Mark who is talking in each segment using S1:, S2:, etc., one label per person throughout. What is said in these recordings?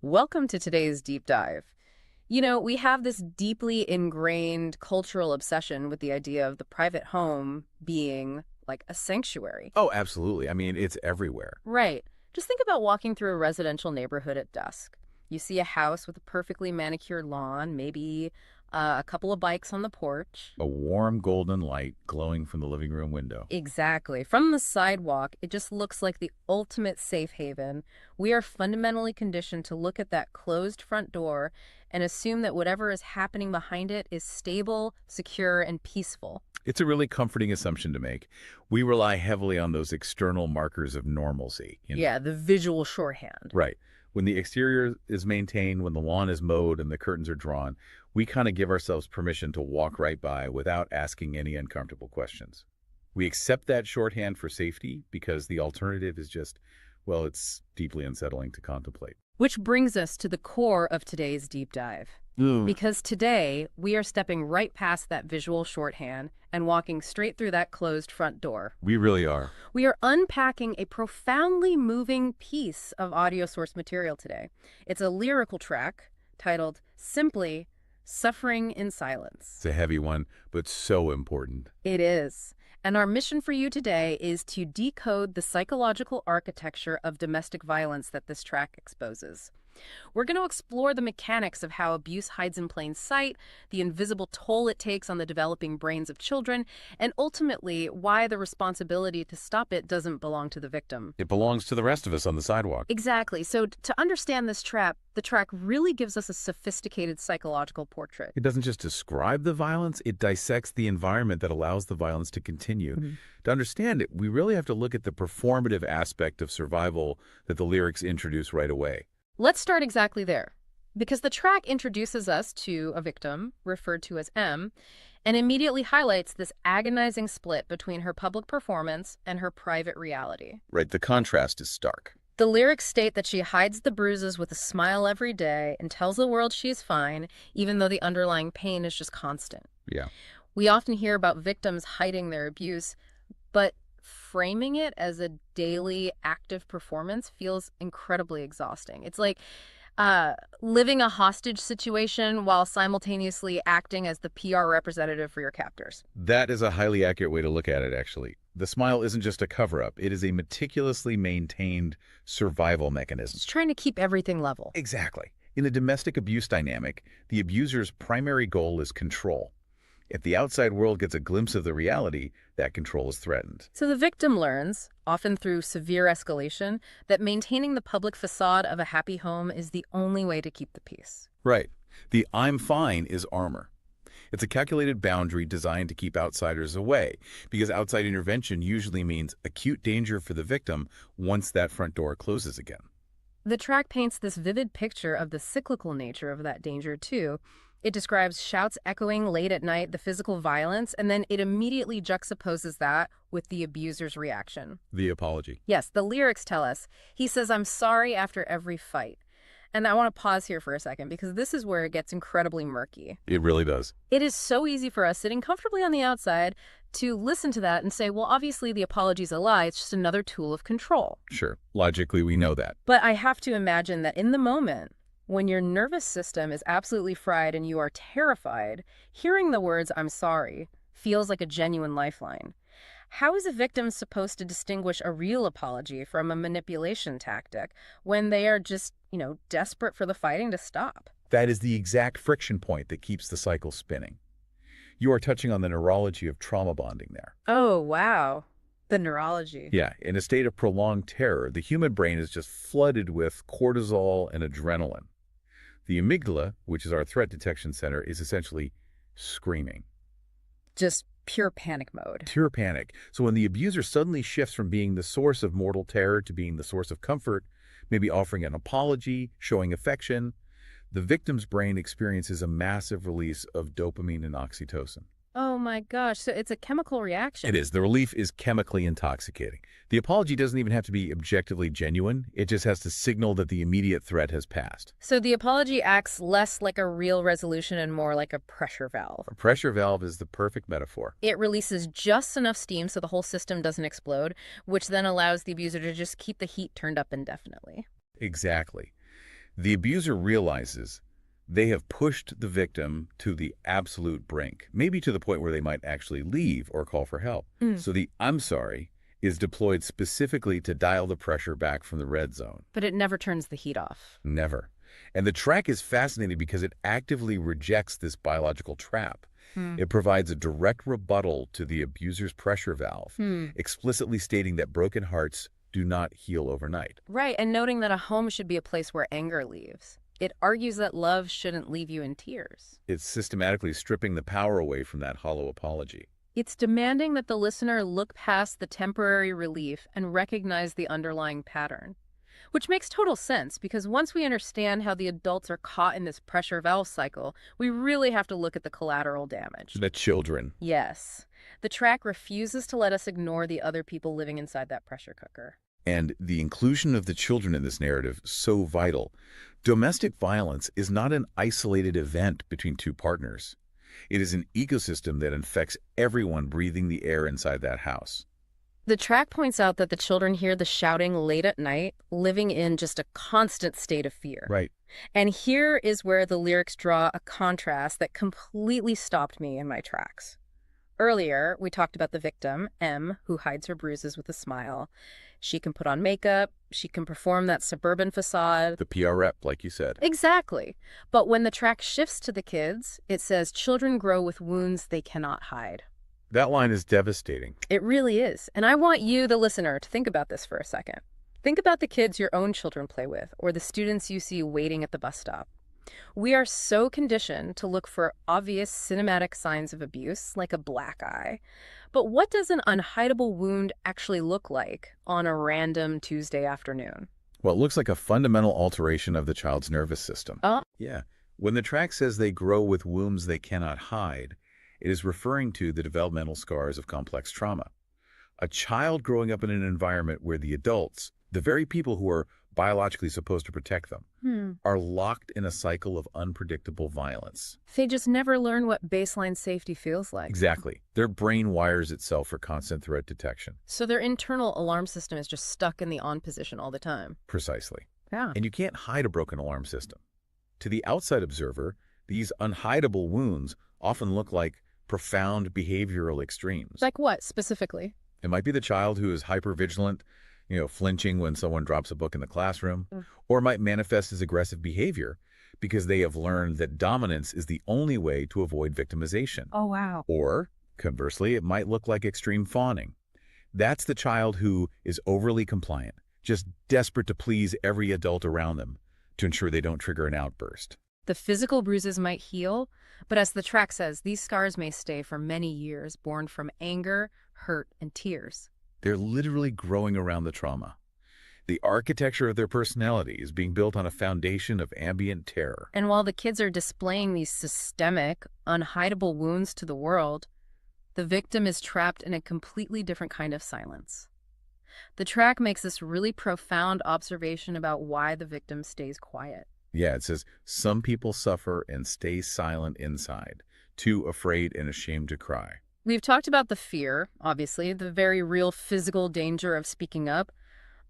S1: Welcome to today's deep dive. We have this deeply ingrained cultural obsession with the idea of the private home being like a sanctuary.
S2: Oh, absolutely. I mean, it's everywhere.
S1: Right. Just think about walking through a residential neighborhood at dusk. You see a house with a perfectly manicured lawn, maybe a couple of bikes on the porch.
S2: A warm golden light glowing from the living room window.
S1: Exactly. From the sidewalk, it just looks like the ultimate safe haven. We are fundamentally conditioned to look at that closed front door and assume that whatever is happening behind it is stable, secure, and peaceful.
S2: It's a really comforting assumption to make. We rely heavily on those external markers of normalcy.
S1: Yeah, the visual shorthand.
S2: Right. When the exterior is maintained, when the lawn is mowed and the curtains are drawn, we kind of give ourselves permission to walk right by without asking any uncomfortable questions. We accept that shorthand for safety because the alternative is just, well, it's deeply unsettling to contemplate.
S1: Which brings us to the core of today's deep dive. Because today, we are stepping right past that visual shorthand and walking straight through that closed front door.
S2: We really are.
S1: We are unpacking a profoundly moving piece of audio source material today. It's a lyrical track titled simply Suffering in Silence.
S2: It's a heavy one, but so important.
S1: It is. And our mission for you today is to decode the psychological architecture of domestic violence that this track exposes. We're going to explore the mechanics of how abuse hides in plain sight, the invisible toll it takes on the developing brains of children, and ultimately why the responsibility to stop it doesn't belong to the victim.
S2: It belongs to the rest of us on the sidewalk.
S1: Exactly. So to understand this trap, the track really gives us a sophisticated psychological portrait.
S2: It doesn't just describe the violence, it dissects the environment that allows the violence to continue. To understand it, we really have to look at the performative aspect of survival that the lyrics introduce right away.
S1: Let's start exactly there, because the track introduces us to a victim, referred to as M, and immediately highlights this agonizing split between her public performance and her private reality.
S2: Right, the contrast is stark.
S1: The lyrics state that she hides the bruises with a smile every day and tells the world she is fine, even though the underlying pain is just constant.
S2: Yeah.
S1: We often hear about victims hiding their abuse, but framing it as a daily active performance feels incredibly exhausting. It's like living a hostage situation while simultaneously acting as the PR representative for your captors.
S2: That is a highly accurate way to look at it, actually. The smile isn't just a cover-up. It is a meticulously maintained survival mechanism.
S1: It's trying to keep everything level.
S2: Exactly. In a domestic abuse dynamic, the abuser's primary goal is control. If the outside world gets a glimpse of the reality, that control is threatened.
S1: So the victim learns, often through severe escalation, that maintaining the public facade of a happy home is the only way to keep the peace.
S2: Right. The "I'm fine" is armor. It's a calculated boundary designed to keep outsiders away, because outside intervention usually means acute danger for the victim once that front door closes again.
S1: The track paints this vivid picture of the cyclical nature of that danger, too. It describes shouts echoing late at night, the physical violence, and then it immediately juxtaposes that with the abuser's reaction.
S2: The apology.
S1: Yes, the lyrics tell us. He says, "I'm sorry after every fight." And I want to pause here for a second because this is where it gets incredibly murky.
S2: It really does.
S1: It is so easy for us sitting comfortably on the outside to listen to that and say, well, obviously the apology's a lie. It's just another tool of control.
S2: Sure. Logically, we know that.
S1: But I have to imagine that in the moment, when your nervous system is absolutely fried and you are terrified, hearing the words, "I'm sorry," feels like a genuine lifeline. How is a victim supposed to distinguish a real apology from a manipulation tactic when they are just, desperate for the fighting to stop?
S2: That is the exact friction point that keeps the cycle spinning. You are touching on the neurology of trauma bonding there.
S1: Oh, wow. The neurology.
S2: Yeah, in a state of prolonged terror, the human brain is just flooded with cortisol and adrenaline. The amygdala, which is our threat detection center, is essentially screaming.
S1: Just pure panic mode.
S2: Pure panic. So when the abuser suddenly shifts from being the source of mortal terror to being the source of comfort, maybe offering an apology, showing affection, the victim's brain experiences a massive release of dopamine and oxytocin.
S1: Oh my gosh, so it's a chemical reaction.
S2: It is. The relief is chemically intoxicating. The apology doesn't even have to be objectively genuine. It just has to signal that the immediate threat has passed.
S1: So the apology acts less like a real resolution and more like a pressure valve.
S2: A pressure valve is the perfect metaphor.
S1: It releases just enough steam so the whole system doesn't explode, which then allows the abuser to just keep the heat turned up indefinitely.
S2: Exactly. The abuser realizes they have pushed the victim to the absolute brink, maybe to the point where they might actually leave or call for help.
S1: Mm.
S2: So the "I'm sorry" is deployed specifically to dial the pressure back from the red zone.
S1: But it never turns the heat off.
S2: Never. And the track is fascinating because it actively rejects this biological trap.
S1: Hmm.
S2: It provides a direct rebuttal to the abuser's pressure valve, explicitly stating that broken hearts do not heal overnight.
S1: Right, and noting that a home should be a place where anger leaves. It argues that love shouldn't leave you in tears.
S2: It's systematically stripping the power away from that hollow apology.
S1: It's demanding that the listener look past the temporary relief and recognize the underlying pattern. Which makes total sense, because once we understand how the adults are caught in this pressure valve cycle, we really have to look at the collateral damage.
S2: The children.
S1: Yes. The track refuses to let us ignore the other people living inside that pressure cooker.
S2: And the inclusion of the children in this narrative is so vital. Domestic violence is not an isolated event between two partners. It is an ecosystem that infects everyone breathing the air inside that house.
S1: The track points out that the children hear the shouting late at night, living in just a constant state of fear.
S2: Right.
S1: And here is where the lyrics draw a contrast that completely stopped me in my tracks. Earlier, we talked about the victim, M, who hides her bruises with a smile. She can put on makeup, she can perform that suburban facade.
S2: The PR rep, like you said.
S1: Exactly. But when the track shifts to the kids, it says children grow with wounds they cannot hide.
S2: That line is devastating.
S1: It really is. And I want you, the listener, to think about this for a second. Think about the kids your own children play with, or the students you see waiting at the bus stop. We are so conditioned to look for obvious cinematic signs of abuse, like a black eye. But what does an unhideable wound actually look like on a random Tuesday afternoon?
S2: Well, it looks like a fundamental alteration of the child's nervous system.
S1: Oh.
S2: Yeah. When the track says they grow with wounds they cannot hide, it is referring to the developmental scars of complex trauma. A child growing up in an environment where the adults, the very people who are biologically supposed to protect them, are locked in a cycle of unpredictable violence.
S1: They just never learn what baseline safety feels like.
S2: Exactly. Their brain wires itself for constant threat detection.
S1: So their internal alarm system is just stuck in the on position all the time.
S2: Precisely.
S1: Yeah.
S2: And you can't hide a broken alarm system. To the outside observer, these unhideable wounds often look like profound behavioral extremes.
S1: Like what, specifically?
S2: It might be the child who is hypervigilant, flinching when someone drops a book in the classroom, or might manifest as aggressive behavior because they have learned that dominance is the only way to avoid victimization.
S1: Oh, wow.
S2: Or, conversely, it might look like extreme fawning. That's the child who is overly compliant, just desperate to please every adult around them to ensure they don't trigger an outburst.
S1: The physical bruises might heal, but as the track says, these scars may stay for many years, born from anger, hurt, and tears.
S2: They're literally growing around the trauma. The architecture of their personality is being built on a foundation of ambient terror.
S1: And while the kids are displaying these systemic, unhideable wounds to the world, the victim is trapped in a completely different kind of silence. The track makes this really profound observation about why the victim stays quiet.
S2: Yeah, it says, some people suffer and stay silent inside, too afraid and ashamed to cry.
S1: We've talked about the fear, obviously, the very real physical danger of speaking up,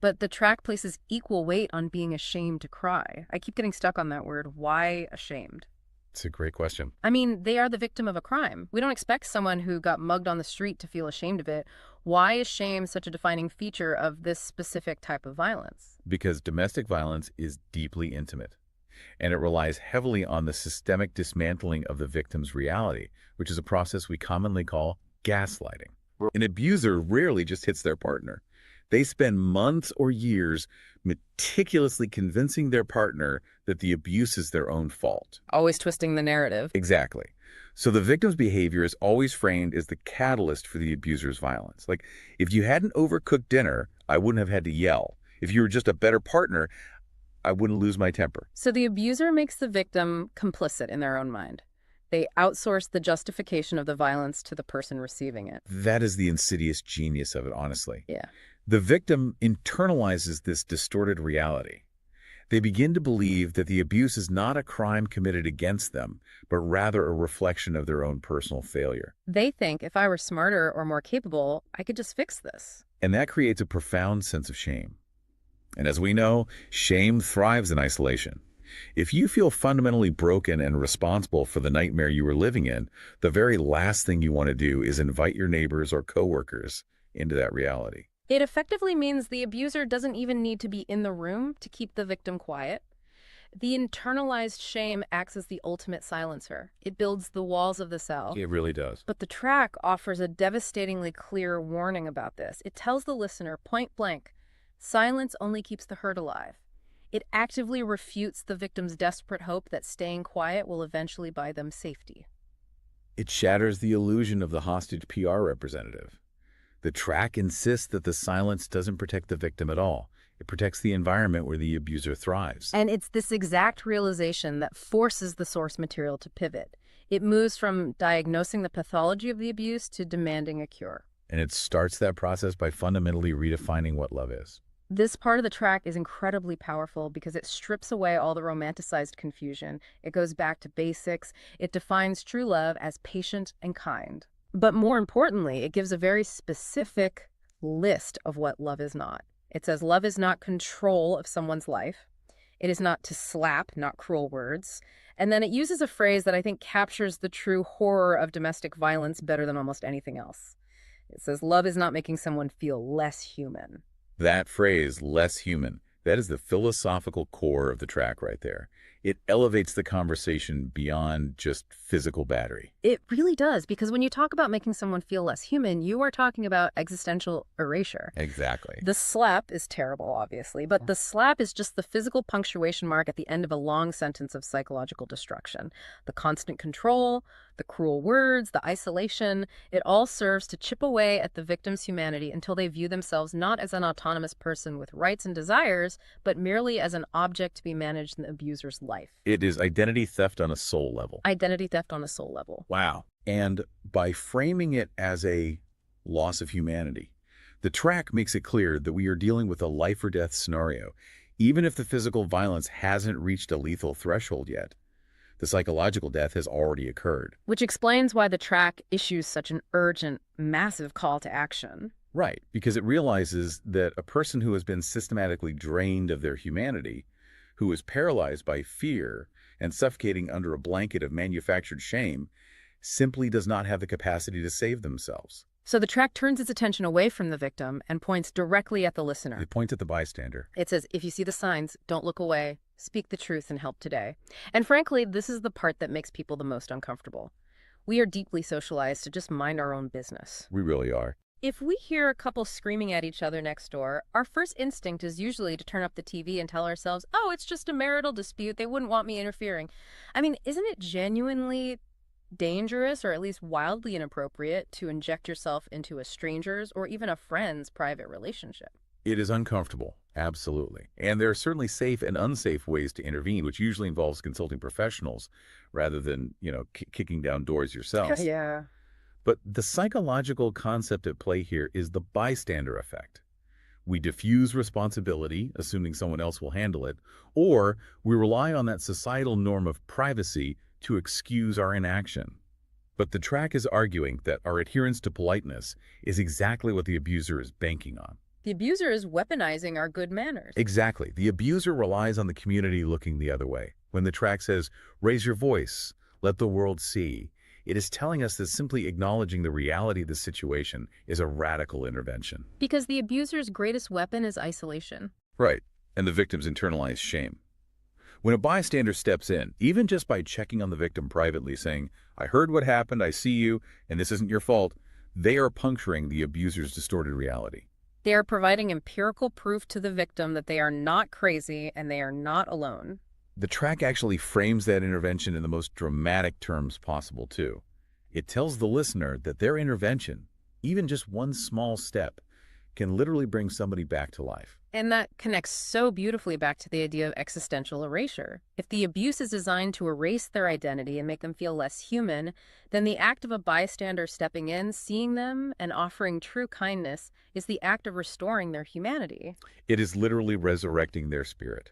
S1: but the track places equal weight on being ashamed to cry. I keep getting stuck on that word. Why ashamed?
S2: It's a great question.
S1: I mean, they are the victim of a crime. We don't expect someone who got mugged on the street to feel ashamed of it. Why is shame such a defining feature of this specific type of violence?
S2: Because domestic violence is deeply intimate, and it relies heavily on the systemic dismantling of the victim's reality, which is a process we commonly call gaslighting. An abuser rarely just hits their partner. They spend months or years meticulously convincing their partner that the abuse is their own fault.
S1: Always twisting the narrative.
S2: Exactly. So the victim's behavior is always framed as the catalyst for the abuser's violence. Like, if you hadn't overcooked dinner, I wouldn't have had to yell. If you were just a better partner, I wouldn't lose my temper.
S1: So the abuser makes the victim complicit in their own mind. They outsource the justification of the violence to the person receiving it.
S2: That is the insidious genius of it, honestly.
S1: Yeah.
S2: The victim internalizes this distorted reality. They begin to believe that the abuse is not a crime committed against them, but rather a reflection of their own personal failure.
S1: They think if I were smarter or more capable, I could just fix this.
S2: And that creates a profound sense of shame. And as we know, shame thrives in isolation. If you feel fundamentally broken and responsible for the nightmare you are living in, the very last thing you want to do is invite your neighbors or coworkers into that reality.
S1: It effectively means the abuser doesn't even need to be in the room to keep the victim quiet. The internalized shame acts as the ultimate silencer. It builds the walls of the cell.
S2: It really does.
S1: But the track offers a devastatingly clear warning about this. It tells the listener point blank, silence only keeps the hurt alive. It actively refutes the victim's desperate hope that staying quiet will eventually buy them safety.
S2: It shatters the illusion of the hostage PR representative. The track insists that the silence doesn't protect the victim at all. It protects the environment where the abuser thrives.
S1: And it's this exact realization that forces the source material to pivot. It moves from diagnosing the pathology of the abuse to demanding a cure.
S2: And it starts that process by fundamentally redefining what love is.
S1: This part of the track is incredibly powerful because it strips away all the romanticized confusion. It goes back to basics. It defines true love as patient and kind. But more importantly, it gives a very specific list of what love is not. It says love is not control of someone's life. It is not to slap, not cruel words. And then it uses a phrase that I think captures the true horror of domestic violence better than almost anything else. It says love is not making someone feel less human.
S2: That phrase, less human, that is the philosophical core of the track right there. It elevates the conversation beyond just physical battery.
S1: It really does, because when you talk about making someone feel less human, you are talking about existential erasure.
S2: Exactly.
S1: The slap is terrible, obviously, but the slap is just the physical punctuation mark at the end of a long sentence of psychological destruction. The constant control, the cruel words, the isolation, it all serves to chip away at the victim's humanity until they view themselves not as an autonomous person with rights and desires, but merely as an object to be managed in the abuser's life.
S2: It is identity theft on a soul level.
S1: Identity theft on a soul level.
S2: Wow. And by framing it as a loss of humanity, the track makes it clear that we are dealing with a life or death scenario, even if the physical violence hasn't reached a lethal threshold yet. The psychological death has already occurred.
S1: Which explains why the track issues such an urgent, massive call to action.
S2: Right, because it realizes that a person who has been systematically drained of their humanity, who is paralyzed by fear and suffocating under a blanket of manufactured shame, simply does not have the capacity to save themselves.
S1: So the track turns its attention away from the victim and points directly at the listener.
S2: It points at the bystander.
S1: It says, if you see the signs, don't look away. Speak the truth and help today. And frankly, this is the part that makes people the most uncomfortable. We are deeply socialized to just mind our own business.
S2: We really are.
S1: If we hear a couple screaming at each other next door, our first instinct is usually to turn up the TV and tell ourselves, oh, it's just a marital dispute. They wouldn't want me interfering. I mean, isn't it genuinely dangerous or at least wildly inappropriate to inject yourself into a stranger's or even a friend's private relationship?
S2: It is uncomfortable, absolutely. And there are certainly safe and unsafe ways to intervene, which usually involves consulting professionals rather than, kicking down doors yourself.
S1: Yeah.
S2: But the psychological concept at play here is the bystander effect. We diffuse responsibility, assuming someone else will handle it, or we rely on that societal norm of privacy to excuse our inaction. But the track is arguing that our adherence to politeness is exactly what the abuser is banking on.
S1: The abuser is weaponizing our good manners.
S2: Exactly. The abuser relies on the community looking the other way. When the track says, raise your voice, let the world see, it is telling us that simply acknowledging the reality of the situation is a radical intervention.
S1: Because the abuser's greatest weapon is isolation.
S2: Right. And the victim's internalized shame. When a bystander steps in, even just by checking on the victim privately, saying, I heard what happened, I see you, and this isn't your fault, they are puncturing the abuser's distorted reality.
S1: They are providing empirical proof to the victim that they are not crazy and they are not alone.
S2: The track actually frames that intervention in the most dramatic terms possible, too. It tells the listener that their intervention, even just one small step, can literally bring somebody back to life.
S1: And that connects so beautifully back to the idea of existential erasure. If the abuse is designed to erase their identity and make them feel less human, then the act of a bystander stepping in, seeing them, and offering true kindness is the act of restoring their humanity.
S2: It is literally resurrecting their spirit.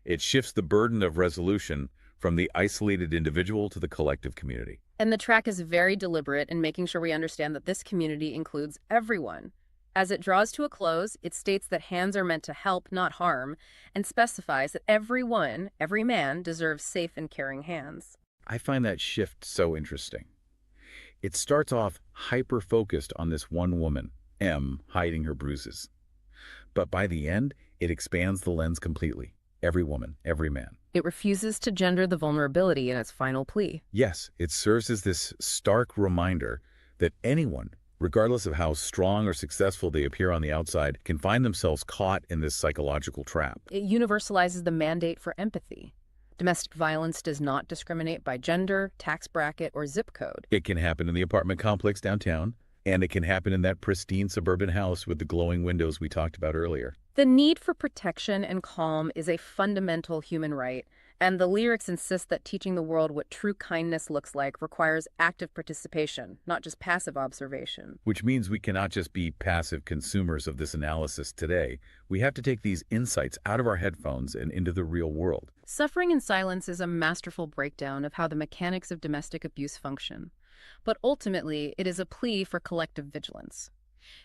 S2: It shifts the burden of resolution from the isolated individual to the collective community.
S1: And the track is very deliberate in making sure we understand that this community includes everyone. As it draws to a close, it states that hands are meant to help, not harm, and specifies that every man, deserves safe and caring hands.
S2: I find that shift so interesting. It starts off hyper-focused on this one woman, M, hiding her bruises. But by the end, it expands the lens completely. Every woman, every man.
S1: It refuses to gender the vulnerability in its final plea.
S2: Yes, it serves as this stark reminder that anyone, regardless of how strong or successful they appear on the outside, can find themselves caught in this psychological trap.
S1: It universalizes the mandate for empathy. Domestic violence does not discriminate by gender, tax bracket, or zip code.
S2: It can happen in the apartment complex downtown, and it can happen in that pristine suburban house with the glowing windows we talked about earlier.
S1: The need for protection and calm is a fundamental human right, and the lyrics insist that teaching the world what true kindness looks like requires active participation, not just passive observation.
S2: Which means we cannot just be passive consumers of this analysis today. We have to take these insights out of our headphones and into the real world.
S1: Suffering in Silence is a masterful breakdown of how the mechanics of domestic abuse function. But ultimately, it is a plea for collective vigilance.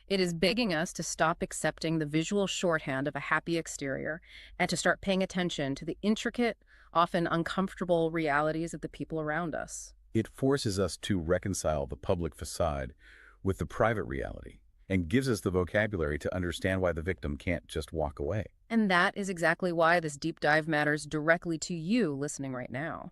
S1: It is begging us to stop accepting the visual shorthand of a happy exterior and to start paying attention to the intricate, often uncomfortable realities of the people around us.
S2: It forces us to reconcile the public facade with the private reality and gives us the vocabulary to understand why the victim can't just walk away.
S1: And that is exactly why this deep dive matters directly to you listening right now.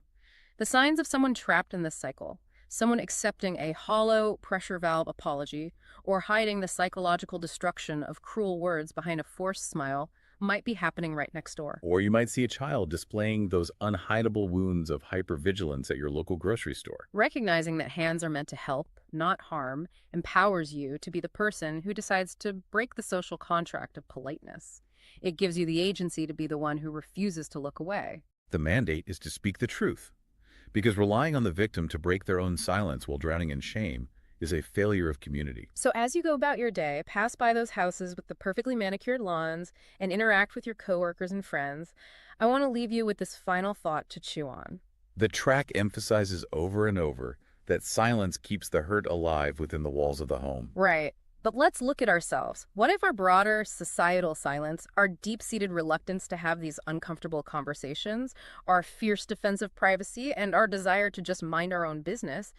S1: The signs of someone trapped in this cycle, someone accepting a hollow pressure valve apology or hiding the psychological destruction of cruel words behind a forced smile, might be happening right next door.
S2: Or you might see a child displaying those unhideable wounds of hypervigilance at your local grocery store.
S1: Recognizing that hands are meant to help, not harm, empowers you to be the person who decides to break the social contract of politeness. It gives you the agency to be the one who refuses to look away.
S2: The mandate is to speak the truth, because relying on the victim to break their own silence while drowning in shame is a failure of community.
S1: So as you go about your day, pass by those houses with the perfectly manicured lawns and interact with your coworkers and friends, I want to leave you with this final thought to chew on.
S2: The track emphasizes over and over that silence keeps the hurt alive within the walls of the home.
S1: Right. But let's look at ourselves. What if our broader societal silence, our deep-seated reluctance to have these uncomfortable conversations, our fierce defense of privacy, and our desire to just mind our own business,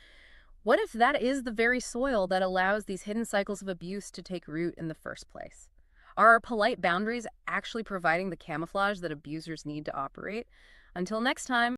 S1: what if that is the very soil that allows these hidden cycles of abuse to take root in the first place? Are our polite boundaries actually providing the camouflage that abusers need to operate? Until next time.